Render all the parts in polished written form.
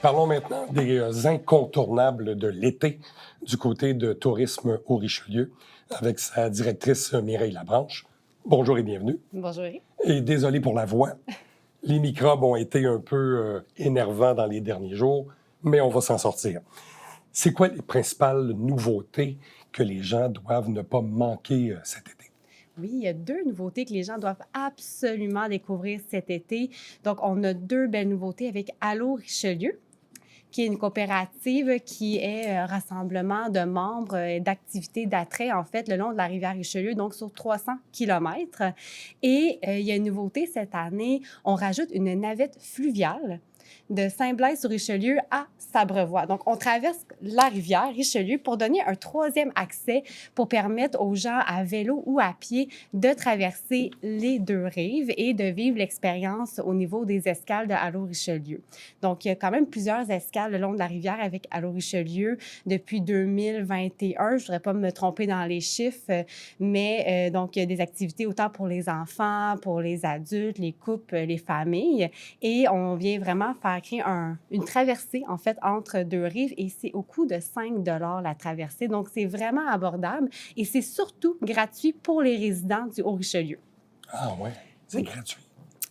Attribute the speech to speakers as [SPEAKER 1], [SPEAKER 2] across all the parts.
[SPEAKER 1] Parlons maintenant des incontournables de l'été du côté de Tourisme au Richelieu avec sa directrice Mireille Labranche. Bonjour et bienvenue.
[SPEAKER 2] Bonjour.
[SPEAKER 1] Et désolé pour la voix. Les microbes ont été un peu énervants dans les derniers jours, mais on va s'en sortir. C'est quoi les principales nouveautés que les gens doivent ne pas manquer cet été?
[SPEAKER 2] Oui, il y a 2 nouveautés que les gens doivent absolument découvrir cet été. Donc, on a 2 belles nouveautés avec Allô Richelieu, qui est une coopérative qui est rassemblement de membres et d'activités d'attrait, en fait, le long de la rivière Richelieu, donc sur 300 kilomètres. Et il y a une nouveauté cette année, on rajoute une navette fluviale de Saint-Blaise-sur-Richelieu à Sabrevois. Donc, on traverse la rivière Richelieu pour donner un 3e accès pour permettre aux gens à vélo ou à pied de traverser les 2 rives et de vivre l'expérience au niveau des escales de Allô Richelieu. Donc, il y a quand même plusieurs escales le long de la rivière avec Allô Richelieu depuis 2021. Je ne voudrais pas me tromper dans les chiffres, mais donc, il y a des activités autant pour les enfants, pour les adultes, les couples, les familles. Et on vient vraiment faire créer une traversée, en fait, entre 2 rives et c'est au coût de 5 $ la traversée. Donc, c'est vraiment abordable et c'est surtout gratuit pour les résidents du Haut-Richelieu.
[SPEAKER 1] Ah ouais, c'est gratuit.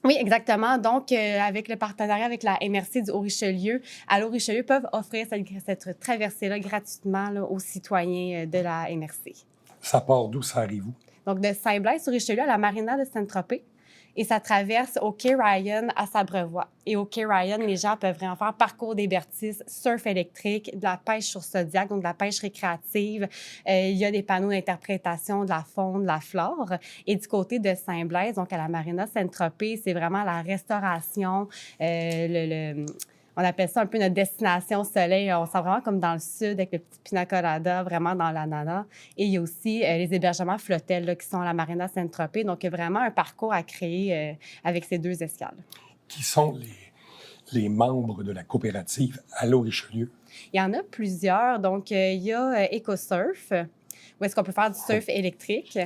[SPEAKER 2] Oui, exactement. Donc, avec le partenariat avec la MRC du Haut-Richelieu, Allô Richelieu peuvent offrir cette traversée-là gratuitement là, aux citoyens de la MRC.
[SPEAKER 1] Ça part d'où, ça arrive où?
[SPEAKER 2] Donc, de Saint-Blaise-sur-Richelieu à la marina de Saint-Tropez. Et ça traverse au Quai Ryan à Sabrevois. Et au Quai Ryan, les gens peuvent vraiment faire parcours des Bertis, surf électrique, de la pêche sur Zodiac, donc de la pêche récréative. Il y a des panneaux d'interprétation de la faune, de la flore. Et du côté de Saint-Blaise, donc à la marina Saint-Tropez, c'est vraiment la restauration, on appelle ça un peu notre destination soleil. On sent vraiment comme dans le sud avec le petit pina colada, vraiment dans l'ananas. Et il y a aussi les hébergements flottels là, qui sont à la marina Saint-Tropez. Donc, il y a vraiment un parcours à créer avec ces 2 escales.
[SPEAKER 1] Qui sont les membres de la coopérative Allô Richelieu?
[SPEAKER 2] Il y en a plusieurs. Donc, il y a EcoSurf, où est-ce qu'on peut faire du surf électrique.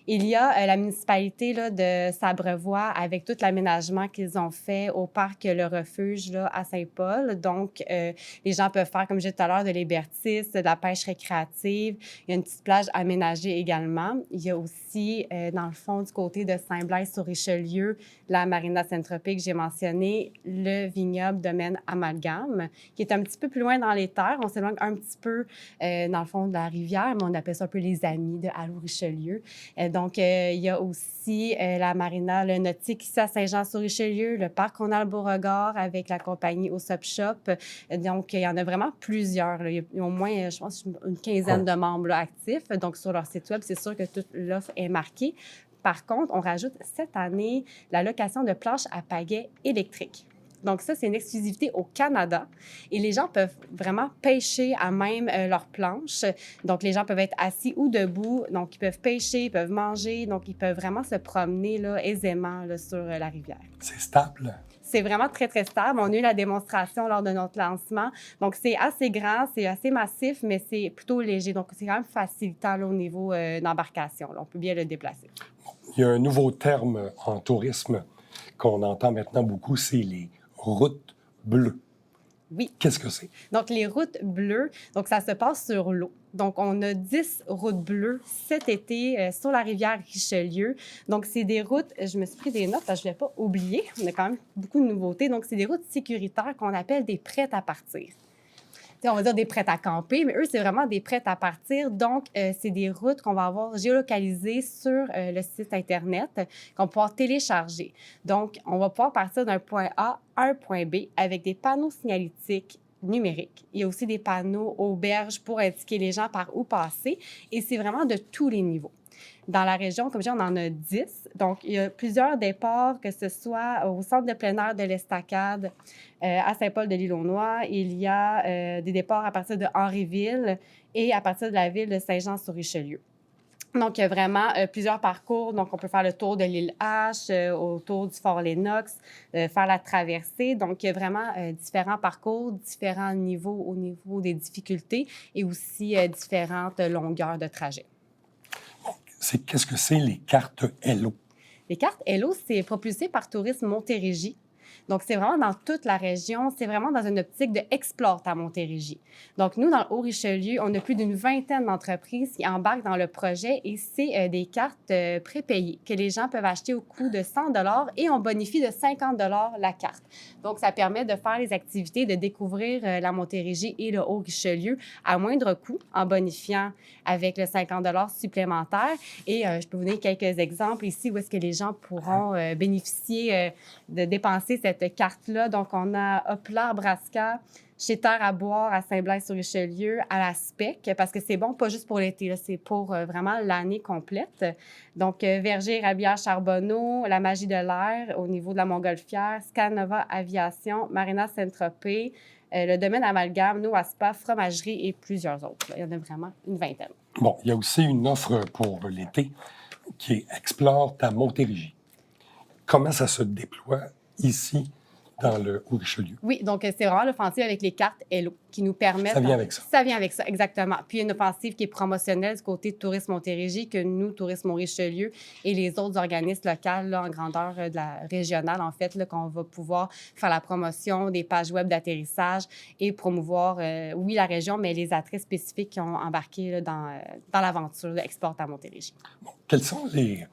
[SPEAKER 2] Il y a la municipalité là, de Sabrevois avec tout l'aménagement qu'ils ont fait au parc Le Refuge là, à Saint-Paul. Donc, les gens peuvent faire, comme je disais tout à l'heure, de l'hébertis, de la pêche récréative. Il y a une petite plage aménagée également. Il y a aussi, dans le fond, du côté de Saint-Blaise-sur-Richelieu, la marina Saint-Tropez que j'ai mentionné, le vignoble Domaine Amalgame, qui est un petit peu plus loin dans les terres. On s'éloigne un petit peu, dans le fond de la rivière, mais on appelle ça un peu les amis de Allô Richelieu. Donc, il y a aussi la marina Le Nautique ici à Saint-Jean-sur-Richelieu, le parc On a le Beauregard avec la compagnie Aesop Shop. Donc, il y en a vraiment plusieurs. Là. Il y a au moins, je pense, une quinzaine de membres là, actifs. Donc, sur leur site web, c'est sûr que toute l'offre est marquée. Par contre, on rajoute cette année la location de planches à pagaie électriques. Donc ça, c'est une exclusivité au Canada. Et les gens peuvent vraiment pêcher à même leur planche. Donc, les gens peuvent être assis ou debout. Donc, ils peuvent pêcher, ils peuvent manger. Donc, ils peuvent vraiment se promener là, aisément là, sur la rivière.
[SPEAKER 1] C'est stable?
[SPEAKER 2] C'est vraiment très, très stable. On a eu la démonstration lors de notre lancement. Donc, c'est assez grand, c'est assez massif, mais c'est plutôt léger. Donc, c'est quand même facilitant là, au niveau d'embarcation. Là. On peut bien le déplacer.
[SPEAKER 1] Il y a un nouveau terme en tourisme qu'on entend maintenant beaucoup, c'est les routes bleues.
[SPEAKER 2] Oui.
[SPEAKER 1] Qu'est-ce que c'est?
[SPEAKER 2] Donc, les routes bleues, donc ça se passe sur l'eau. Donc, on a 10 routes bleues cet été sur la rivière Richelieu. Donc, c'est des routes, je me suis pris des notes parce que je ne l'ai pas oublié. On a quand même beaucoup de nouveautés. Donc, c'est des routes sécuritaires qu'on appelle des prêtes à partir. On va dire des prêtes à camper, mais eux, c'est vraiment des prêtes à partir. Donc, c'est des routes qu'on va avoir géolocalisées sur le site Internet, qu'on va pouvoir télécharger. Donc, on va pouvoir partir d'un point A à un point B avec des panneaux signalétiques numériques. Il y a aussi des panneaux auberges pour indiquer les gens par où passer. Et c'est vraiment de tous les niveaux. Dans la région, comme je dis, on en a 10. Donc, il y a plusieurs départs, que ce soit au centre de plein air de l'Estacade, à Saint-Paul-de-l'Île-aux-Noix. Il y a des départs à partir de Henryville et à partir de la ville de Saint-Jean-sur-Richelieu. Donc, il y a vraiment plusieurs parcours. Donc, on peut faire le tour de l'île H, autour du fort Lennox, faire la traversée. Donc, il y a vraiment différents parcours, différents niveaux au niveau des difficultés et aussi différentes longueurs de trajet.
[SPEAKER 1] Qu'est-ce que c'est les cartes Hello?
[SPEAKER 2] Les cartes Hello, c'est propulsé par Tourisme Montérégie. Donc, c'est vraiment dans toute la région. C'est vraiment dans une optique de explore ta Montérégie. Donc, nous, dans le Haut-Richelieu, on a plus d'une vingtaine d'entreprises qui embarquent dans le projet et c'est des cartes prépayées que les gens peuvent acheter au coût de 100 et on bonifie de 50 la carte. Donc, ça permet de faire les activités, de découvrir la Montérégie et le Haut-Richelieu à moindre coût en bonifiant avec le 50 supplémentaire. Et je peux vous donner quelques exemples ici où est-ce que les gens pourront bénéficier de dépenser cette carte-là. Donc, on a Hoplar-Brasca, chez Terre à boire à Saint-Blaise-sur-Richelieu, à la SPEC, parce que c'est bon, pas juste pour l'été, là, c'est pour vraiment l'année complète. Donc, Verger, Rabière, Charbonneau, La Magie de l'air au niveau de la Montgolfière, Scanova Aviation, Marina Saint-Tropez, le domaine Amalgame, Noaspa, Fromagerie et plusieurs autres. Là. Il y en a vraiment une vingtaine.
[SPEAKER 1] Bon, il y a aussi une offre pour l'été qui est Explore ta Montérégie. Comment ça se déploie ici dans le Haut-Richelieu?
[SPEAKER 2] Oui, donc c'est vraiment l'offensive avec les cartes Hello qui nous permettent...
[SPEAKER 1] Ça vient avec ça.
[SPEAKER 2] Ça vient avec ça, exactement. Puis une offensive qui est promotionnelle du côté de Tourisme Montérégie que nous, Tourisme Haut-Richelieu et les autres organismes locaux là, en grandeur de la régionale, en fait, là, qu'on va pouvoir faire la promotion des pages web d'atterrissage et promouvoir, oui, la région, mais les attraits spécifiques qui ont embarqué là, dans l'aventure d'Export à Montérégie.
[SPEAKER 1] Bon, quels sont les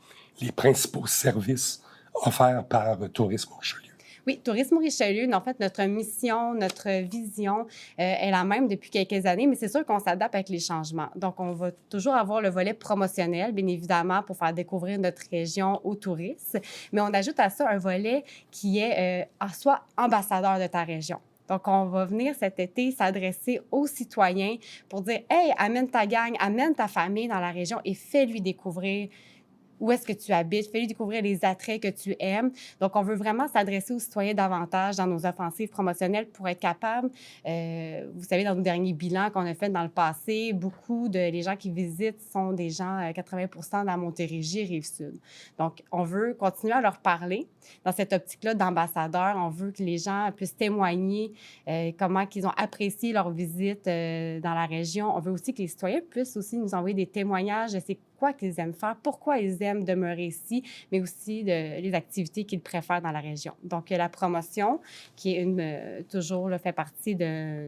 [SPEAKER 1] principaux services offerts par Tourisme Haut-Richelieu?
[SPEAKER 2] Oui, Tourisme Richelieu, en fait, notre mission, notre vision est la même depuis quelques années, mais c'est sûr qu'on s'adapte avec les changements. Donc, on va toujours avoir le volet promotionnel, bien évidemment, pour faire découvrir notre région aux touristes, mais on ajoute à ça un volet qui est en soi ambassadeur de ta région. Donc, on va venir cet été s'adresser aux citoyens pour dire « Hey, amène ta gang, amène ta famille dans la région et fais-lui découvrir où est-ce que tu habites, fais-lui découvrir les attraits que tu aimes. » Donc, on veut vraiment s'adresser aux citoyens davantage dans nos offensives promotionnelles pour être capable, vous savez, dans nos derniers bilans qu'on a fait dans le passé, beaucoup les gens qui visitent sont des gens, 80 de la Montérégie, Rive-Sud. Donc, on veut continuer à leur parler dans cette optique-là d'ambassadeur. On veut que les gens puissent témoigner comment ils ont apprécié leur visite dans la région. On veut aussi que les citoyens puissent aussi nous envoyer des témoignages de c'est quoi qu'ils aiment faire, pourquoi ils aiment demeurer ici, mais aussi les activités qu'ils préfèrent dans la région. Donc, la promotion, qui est toujours là, fait partie de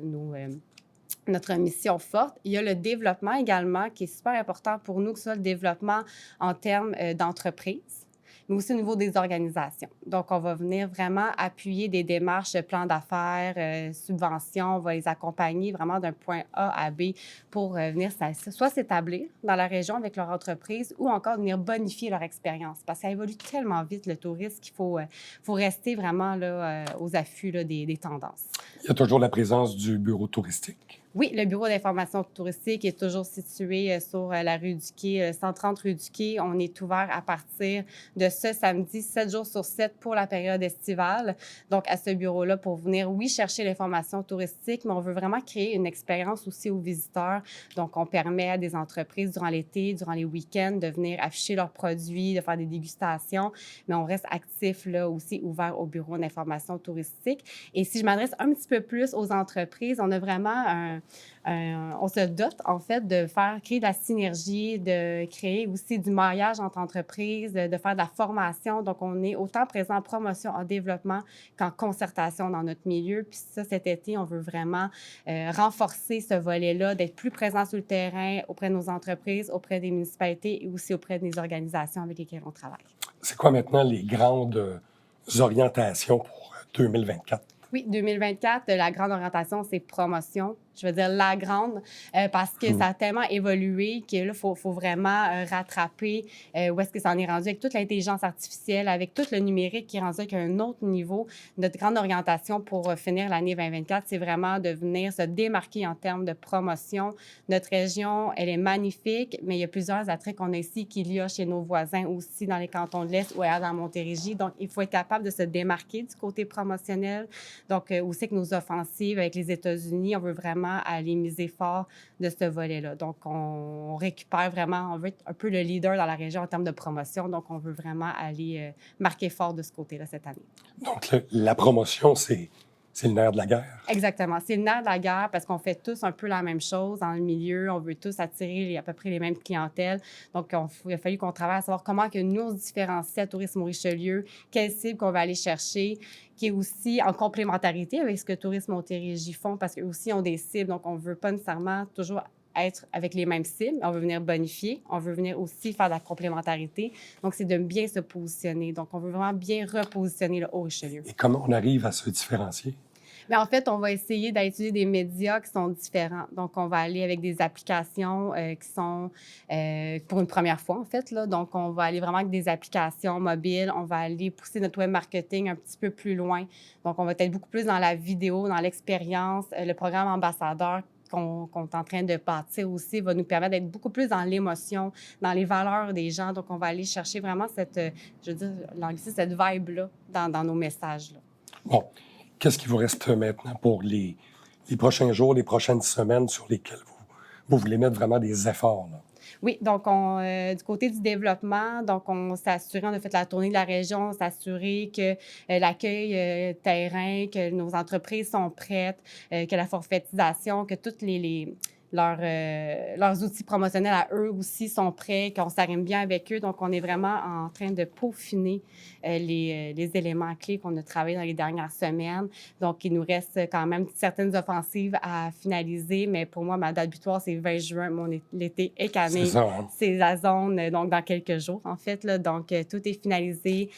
[SPEAKER 2] notre mission forte. Il y a le développement également, qui est super important pour nous, que ce soit le développement en termes d'entreprise, mais aussi au niveau des organisations. Donc, on va venir vraiment appuyer des démarches, plans d'affaires, subventions. On va les accompagner vraiment d'un point A à B pour venir soit s'établir dans la région avec leur entreprise ou encore venir bonifier leur expérience. Parce que ça évolue tellement vite, le tourisme, qu'il faut rester vraiment là, aux affûts là, des tendances.
[SPEAKER 1] Il y a toujours la présence du bureau touristique.
[SPEAKER 2] Oui, le bureau d'information touristique est toujours situé sur la rue du Quai, 130 rue du Quai. On est ouvert à partir de ce samedi, 7 jours sur 7 pour la période estivale. Donc, à ce bureau-là, pour venir, oui, chercher l'information touristique, mais on veut vraiment créer une expérience aussi aux visiteurs. Donc, on permet à des entreprises durant l'été, durant les week-ends, de venir afficher leurs produits, de faire des dégustations, mais on reste actif là aussi, ouvert au bureau d'information touristique. Et si je m'adresse un petit peu plus aux entreprises, on a vraiment on se dote, en fait, de faire créer de la synergie, de créer aussi du maillage entre entreprises, de faire de la formation. Donc, on est autant présent en promotion, en développement qu'en concertation dans notre milieu. Puis ça, cet été, on veut vraiment renforcer ce volet-là, d'être plus présent sur le terrain auprès de nos entreprises, auprès des municipalités et aussi auprès des organisations avec lesquelles on travaille. C'est
[SPEAKER 1] quoi maintenant les grandes orientations pour 2024?
[SPEAKER 2] Oui, 2024, la grande orientation, c'est promotion. Je veux dire la grande, parce que ça a tellement évolué que là, il faut vraiment rattraper où est-ce que ça en est rendu avec toute l'intelligence artificielle, avec tout le numérique qui est rendu avec un autre niveau. Notre grande orientation pour finir l'année 2024, c'est vraiment de venir se démarquer en termes de promotion. Notre région, elle est magnifique, mais il y a plusieurs attraits qu'on a ici qu'il y a chez nos voisins aussi dans les cantons de l'Est ou ailleurs dans Montérégie. Donc, il faut être capable de se démarquer du côté promotionnel. Donc, aussi que nos offensives avec les États-Unis, on veut vraiment à aller miser fort de ce volet-là. Donc, on récupère vraiment, on veut être un peu le leader dans la région en termes de promotion. Donc, on veut vraiment aller marquer fort de ce côté-là cette année.
[SPEAKER 1] Donc, la promotion, c'est c'est le nerf de la guerre.
[SPEAKER 2] Exactement. C'est le nerf de la guerre parce qu'on fait tous un peu la même chose dans le milieu. On veut tous attirer à peu près les mêmes clientèles. Donc, il a fallu qu'on travaille à savoir comment que nous, on se différencie à Tourisme au Richelieu, quelle cible qu'on va aller chercher, qui est aussi en complémentarité avec ce que Tourisme Montérégie font parce qu'eux aussi ont des cibles. Donc, on ne veut pas nécessairement toujours être avec les mêmes cibles. On veut venir bonifier. On veut venir aussi faire de la complémentarité. Donc, c'est de bien se positionner. Donc, on veut vraiment bien repositionner le Haut-Richelieu.
[SPEAKER 1] Et comment on arrive à se différencier?
[SPEAKER 2] Mais en fait, on va essayer d'utiliser des médias qui sont différents. Donc, on va aller avec des applications qui sont pour une première fois, en fait. Là. Donc, on va aller vraiment avec des applications mobiles. On va aller pousser notre web marketing un petit peu plus loin. Donc, on va être beaucoup plus dans la vidéo, dans l'expérience. Le programme ambassadeur qu'on est en train de bâtir aussi va nous permettre d'être beaucoup plus dans l'émotion, dans les valeurs des gens. Donc, on va aller chercher vraiment cette, je veux dire, l'anglicisme, cette vibe-là dans nos messages. Là.
[SPEAKER 1] Bon. Qu'est-ce qui vous reste maintenant pour les prochains jours, les prochaines semaines sur lesquelles vous voulez mettre vraiment des efforts? Là?
[SPEAKER 2] Oui, donc du côté du développement, donc on s'est assuré, on a fait la tournée de la région, on s'est assuré que l'accueil terrain, que nos entreprises sont prêtes, que la forfaitisation, que toutes leurs outils promotionnels à eux aussi sont prêts, qu'on s'arrime bien avec eux. Donc, on est vraiment en train de peaufiner les éléments clés qu'on a travaillés dans les dernières semaines. Donc, il nous reste quand même certaines offensives à finaliser, mais pour moi, ma date butoir, c'est 20 juin. L'été est canné.
[SPEAKER 1] C'est ça, hein?
[SPEAKER 2] C'est la zone, donc dans quelques jours, en fait. Là. Donc, tout est finalisé.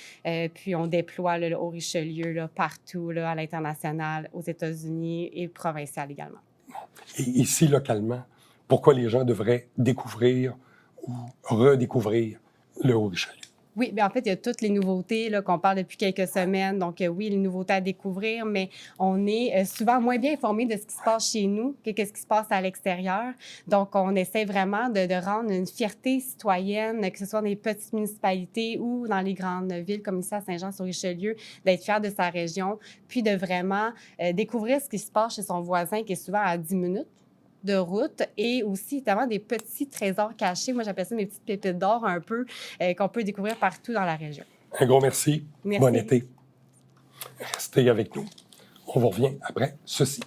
[SPEAKER 2] Puis, on déploie le Haut-Richelieu là, partout, là, à l'international, aux États-Unis et provincial également.
[SPEAKER 1] Et ici, localement, pourquoi les gens devraient découvrir ou redécouvrir le Haut-Richelieu?
[SPEAKER 2] Oui, bien en fait, il y a toutes les nouveautés là, qu'on parle depuis quelques semaines. Donc, oui, les nouveautés à découvrir, mais on est souvent moins bien informé de ce qui se passe chez nous que ce qui se passe à l'extérieur. Donc, on essaie vraiment de rendre une fierté citoyenne, que ce soit dans les petites municipalités ou dans les grandes villes comme ici à Saint-Jean-sur-Richelieu, d'être fier de sa région, puis de vraiment découvrir ce qui se passe chez son voisin qui est souvent à 10 minutes de route et aussi notamment des petits trésors cachés. Moi, j'appelle ça mes petites pépites d'or un peu qu'on peut découvrir partout dans la région.
[SPEAKER 1] Un gros merci.
[SPEAKER 2] Merci.
[SPEAKER 1] Bon été. Restez avec nous. On vous revient après ceci.